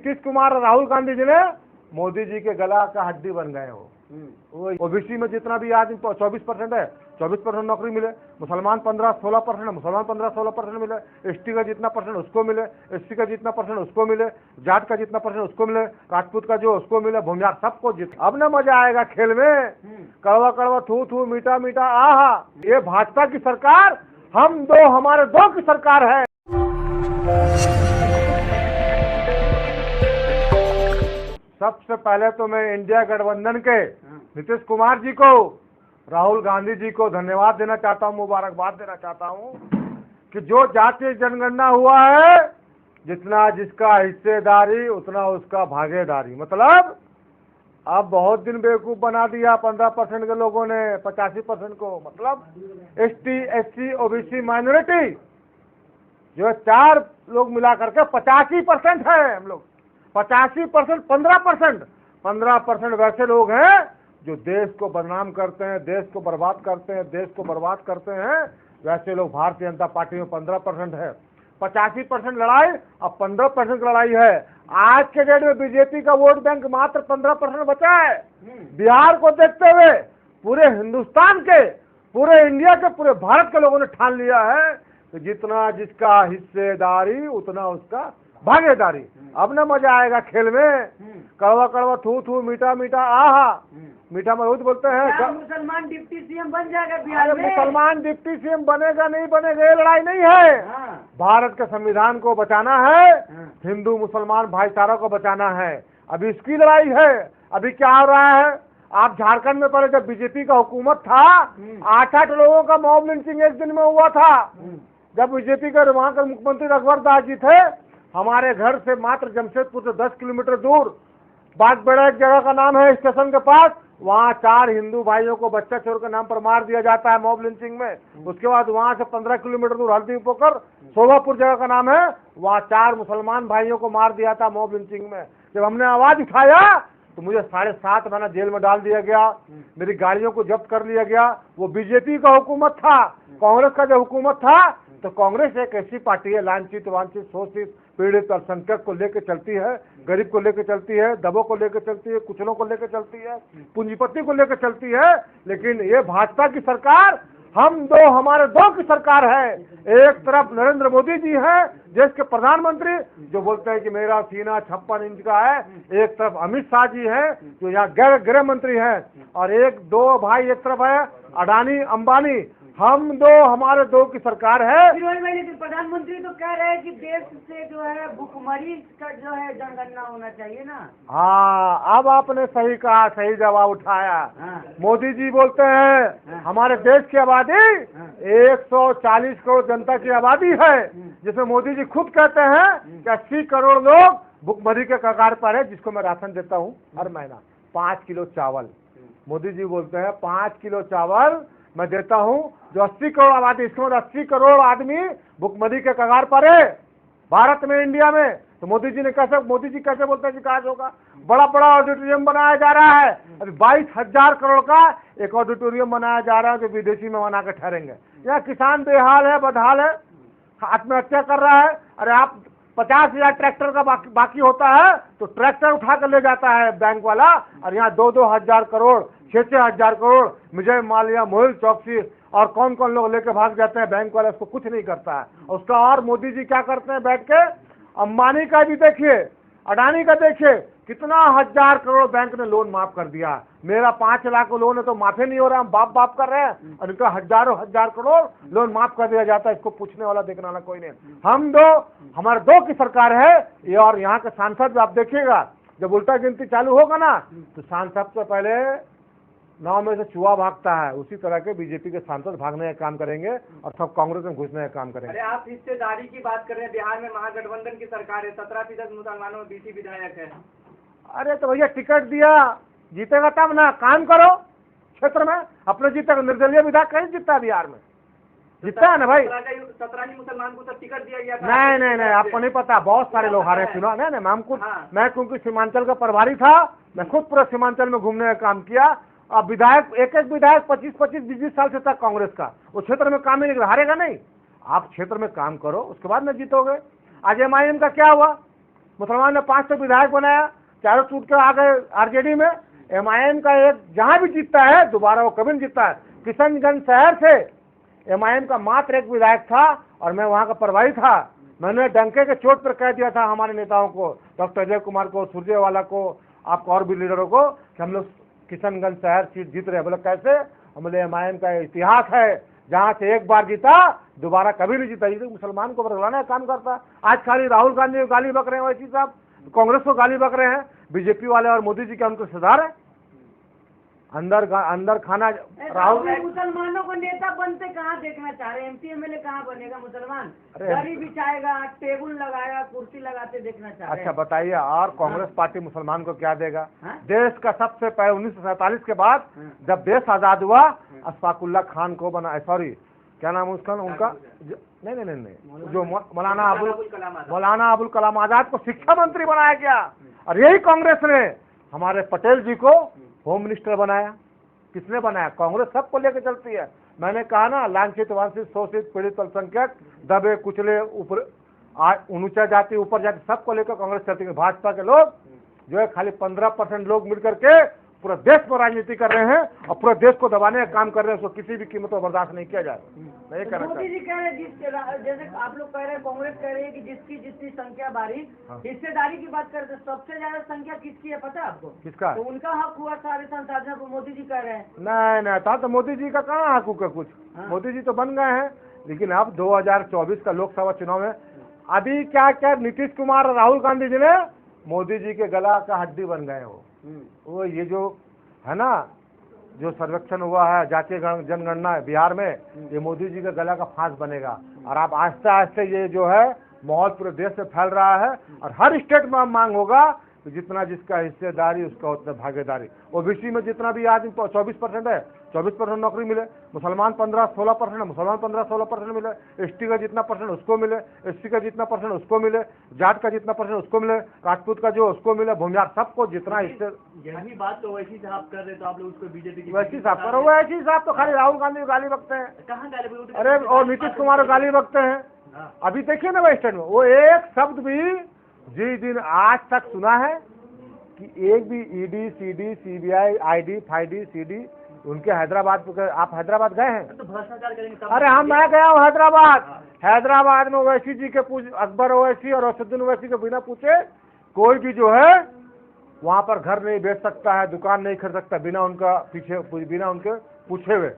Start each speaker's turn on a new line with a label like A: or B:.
A: नीतीश कुमार और राहुल गांधी जी ने मोदी जी के गला का हड्डी बन गए हो। वो ओबीसी में जितना भी आदमी 24% है, 24% नौकरी मिले, मुसलमान 15-16% है, मुसलमान 15-16% मिले, एसटी का जितना परसेंट उसको मिले, एससी का जितना परसेंट उसको मिले, जाट का जितना परसेंट उसको मिले, राजपूत का जो उसको मिले, भूमिहार सबको जित। अब ना मजा आएगा खेल में, कड़वा कड़वा थू थू मीठा मीठा आहा। ये भाजपा की सरकार, हम दो हमारे दो की सरकार है। सबसे पहले तो मैं इंडिया गठबंधन के नीतीश कुमार जी को, राहुल गांधी जी को धन्यवाद देना चाहता हूं, मुबारकबाद देना चाहता हूं कि जो जातीय जनगणना हुआ है, जितना जिसका हिस्सेदारी उतना उसका भागीदारी। मतलब अब बहुत दिन बेवकूफ बना दिया 15% के लोगों ने 85% को। मतलब एसटी, एससी, ओबीसी, माइनॉरिटी जो है 4 लोग मिला करके 85% है। हम लोग 85%, 15% वैसे लोग हैं जो देश को बदनाम करते हैं, देश को बर्बाद करते हैं, देश को बर्बाद करते हैं। वैसे लोग भारतीय जनता पार्टी में 15% है। 85% लड़ाई अब 15% लड़ाई है। आज के डेट में बीजेपी का वोट बैंक मात्र 15% बचा है। बिहार को देखते हुए पूरे हिंदुस्तान के, पूरे इंडिया के, पूरे भारत के लोगों ने ठान लिया है कि जितना जिसका हिस्सेदारी उतना उसका भागीदारी। अब ना मजा आएगा खेल में, कड़वा कड़वा थू थू मीठा मीठा आहा। मीठा मरूद बोलते हैं।
B: मुसलमान डिप्टी सीएम बन जाएगा बिहार में।
A: मुसलमान डिप्टी सीएम बनेगा नहीं बनेगा ये लड़ाई नहीं है। भारत के संविधान को बचाना है, हिंदू मुसलमान भाईचारा को बचाना है। अभी इसकी लड़ाई है। अभी क्या हो रहा है, आप झारखंड में पहले जब बीजेपी का हुकूमत था 8-8 लोगों का मॉब लिंचिंग एक दिन में हुआ था। जब बीजेपी के वहां के मुख्यमंत्री रघुवर दास जी थे, हमारे घर से मात्र जमशेदपुर से 10 किलोमीटर दूर बागबेड़ा एक जगह का नाम है, स्टेशन के पास, वहाँ 4 हिंदू भाइयों को बच्चा चोर के नाम पर मार दिया जाता है मॉब लिंचिंग में। उसके बाद वहाँ से 15 किलोमीटर दूर हल्दी पोखर शोभापुर जगह का नाम है, वहाँ 4 मुसलमान भाइयों को मार दिया था मॉब लिंचिंग में। जब हमने आवाज उठाया तो मुझे 7.5 महीना जेल में डाल दिया गया, मेरी गाड़ियों को जब्त कर लिया गया। वो बीजेपी का हुकूमत था। कांग्रेस का जो हुकूमत था तो कांग्रेस एक ऐसी पार्टी है लांछित वांछित शोषित पीड़ित अल्पसंख्यक को लेकर चलती है, गरीब को लेकर चलती है, दबों को लेकर चलती है, कुचलों को लेकर चलती है, पूंजीपति को लेकर चलती है। लेकिन ये भाजपा की सरकार, हम दो हमारे दो की सरकार है। एक तरफ नरेंद्र मोदी जी हैं, देश के प्रधानमंत्री, जो बोलते हैं कि मेरा सीना 56 इंच का है। एक तरफ अमित शाह जी हैं जो यहाँ गृह मंत्री हैं। और 1-2 भाई एक तरफ है अडानी अंबानी। हम दो हमारे दो की सरकार है।
B: प्रधानमंत्री तो कह रहे हैं कि देश से जो है भुखमरी का जो है जनगणना होना चाहिए ना।
A: हाँ, अब आपने सही कहा, सही जवाब उठाया। मोदी जी बोलते हैं हमारे देश की आबादी 140 करोड़ जनता की आबादी है, जिसमें मोदी जी खुद कहते हैं कि 80 करोड़ लोग भुखमरी के कगार पर है, जिसको मैं राशन देता हूँ हर महीना 5 किलो चावल। मोदी जी बोलते हैं 5 किलो चावल मैं देता हूं, जो 80 करोड़ आबादी, इसके बाद 80 करोड़ आदमी भुखमरी के कगार पर है भारत में, इंडिया में। तो मोदी जी कैसे बोलते हैं विकास होगा? बड़ा बड़ा ऑडिटोरियम बनाया जा रहा है। अभी 22,000 करोड़ का एक ऑडिटोरियम बनाया जा रहा है जो विदेशी मेहमान आकर ठहरेंगे। यहाँ किसान बेहाल है, बदहाल है, आत्महत्या कर रहा है। अरे आप 50,000 ट्रैक्टर का बाकी होता है तो ट्रैक्टर उठा कर ले जाता है बैंक वाला, और यहाँ 2-2 हजार करोड़, 6-6 हजार करोड़ विजय माल्या, मोहित चौकसी और कौन कौन लोग लेके भाग जाते हैं। बैंक वाला उसको कुछ नहीं करता है उसका। और मोदी जी क्या करते हैं बैठ के? अंबानी का भी देखिए, अडानी का देखिए, कितना 1000 करोड़ बैंक ने लोन माफ कर दिया। मेरा 5 लाख लोन है तो माफी नहीं हो रहा, हम बाप कर रहे हैं, और इनका हजारों हजार करोड़ लोन माफ कर दिया जाता है। इसको पूछने वाला देखने वाला कोई नहीं। हम दो हमारे दो की सरकार है ये। और यहाँ के सांसद आप देखिएगा, जब उल्टा गिनती चालू होगा ना तो सांसद से पहले 9 में से चूहा भागता है, उसी तरह के बीजेपी के सांसद भागने का काम करेंगे और सब कांग्रेस में घुसने का काम करेंगे।
B: अरे आप हिस्सेदारी की बात कर रहे हैं, बिहार में महागठबंधन की सरकार है, 17% मुसलमानों में 20 विधायक है।
A: अरे तो भैया टिकट दिया, जीतेगा तब ना, काम करो क्षेत्र में अपने जीतेगा। निर्दलीय विधायक कहीं जीतता है बिहार में? जीतता है ना भाई।
B: 17 मुसलमान को तो टिकट दिया गया था।
A: नहीं, आपको नहीं पता, बहुत सारे लोग हारे चुनाव। नहीं, मैं क्योंकि सीमांचल का प्रभारी था, मैं खुद पूरा सीमांचल में घूमने का काम किया। अब विधायक एक विधायक 25-25, 20-20 साल से था कांग्रेस का, वो क्षेत्र में काम नहीं, हारेगा नहीं। आप क्षेत्र में काम करो, उसके बाद में जीतोगे। आज MIM का क्या हुआ? मुसलमान ने 500 विधायक बनाया, चारों टूट के आ गए आरजेडी में। एमआईएम का एक जहाँ भी जीतता है दोबारा वो कभी नहीं जीतता है। किशनगंज शहर से एमआईएम का मात्र एक विधायक था और मैं वहाँ का प्रभारी था। मैंने डंके के चोट पर कह दिया था हमारे नेताओं को, डॉक्टर अजय कुमार को, सुरजेवाला को, आपको और भी लीडरों को, कि हम लोग किशनगंज शहर सीट जीत रहे हैं। बोले कैसे? हमने एमआईएम का इतिहास है, जहाँ से एक बार जीता दोबारा कभी नहीं जीता। ये तो मुसलमान को बरगलाना काम करता है। आज खाली राहुल गांधी को गाली बक रहे हैं वैसी साहब, कांग्रेस को गाली बक रहे हैं, बीजेपी वाले और मोदी जी के उनको सुधार है। अंदर खाना राहुल
B: मुसलमानों को नेता बनते कहाँ देखना चाह रहे हैं? एमपी एमएलए कहाँ बनेगा मुसलमान?
A: अरे
B: गाड़ी बिछाएगा, टेबल लगाएगा, कुर्सी लगाते देखना चाह रहे हैं।
A: अच्छा बताइए, और कांग्रेस पार्टी मुसलमान को क्या देगा?
B: हाँ?
A: देश का सबसे पहले 1947 के बाद जब देश आजाद हुआ, अशफाकुल्ला खान को बना, सॉरी क्या नाम है उसका, उनका नहीं, जो मौलाना अबुल कलाम आजाद को शिक्षा मंत्री बनाया गया। और यही कांग्रेस ने हमारे पटेल जी को होम मिनिस्टर बनाया। किसने बनाया? कांग्रेस सबको लेकर चलती है। मैंने कहा ना, लांछित वंचित शोषित पीड़ित अल्पसंख्यक दबे कुचले ऊपर ऊंचा जाति ऊपर जाति सबको लेकर कांग्रेस चलती है। भाजपा के लोग जो है खाली 15% लोग मिलकर के पूरा देश पर राजनीति कर रहे हैं और पूरे देश को दबाने का काम कर रहे हैं। उसको किसी भी कीमत पर बर्दाश्त नहीं किया जाए। नहीं करना
B: मोदी जी कह रहे हैं, जैसे आप लोग कह रहे हैं, कांग्रेस कह रही है कि जिसकी जितनी संख्या बारी, हिस्सेदारी की बात करते, सबसे ज्यादा संख्या किसकी है पता है आपको?
A: किसका?
B: तो उनका हक हुआ सारे संसाधनों को, मोदी जी कह रहे हैं।
A: नहीं था तो मोदी जी का कहाँ हक हुआ कुछ? मोदी जी तो बन गए हैं। लेकिन अब 2024 का लोकसभा चुनाव में अभी क्या क्या नीतीश कुमार और राहुल गांधी जी ने मोदी जी के गला का हड्डी बन गए हो। वो ये जो है ना, जो सर्वेक्षण हुआ है जातीय जनगणना बिहार में, ये मोदी जी के गला का फांस बनेगा। और आप आहिस्ते आहिस्ते ये जो है माहौल पूरे देश में फैल रहा है और हर स्टेट में मांग होगा कि जितना जिसका हिस्सेदारी उसका उतना भागीदारी। ओबीसी में जितना भी आदमी 24% है, 24% नौकरी मिले। मुसलमान 15-16% है, मुसलमान 15-16% मिले। एसटी का जितना परसेंट उसको मिले, एससी का जितना परसेंट उसको मिले, जाट का जितना परसेंट उसको मिले, राजपूत का जो उसको मिले, भूमिहार सबको जितना हिस्से।
C: यही बात तो वैसी साहब कर रहे, तो आप लोग उसको बीजेपी की
A: वैसी साहब करो, वैसी साहब तो खाली राहुल गांधी को गाली बकते हैं।
C: कहाँ गाली?
A: अरे और नीतीश कुमार को गाली बकते हैं। अभी देखिए ना वेस्टर्न में वो एक शब्द भी जिस दिन आज तक सुना है कि एक भी ईडी सीडी सीबीआई आईडी फाईडी सीडी उनके हैदराबाद, आप हैदराबाद गए हैं?
C: तो भ्रष्टाचार करेंगे।
A: अरे मैं गया हूँ हैदराबाद में ओवैसी जी के अकबर ओवैसी और असदुद्दीन ओवैसी के बिना पूछे कोई भी जो है वहाँ पर घर नहीं बेच सकता है, दुकान नहीं खरीद सकता बिना उनका बिना उनके पूछे हुए।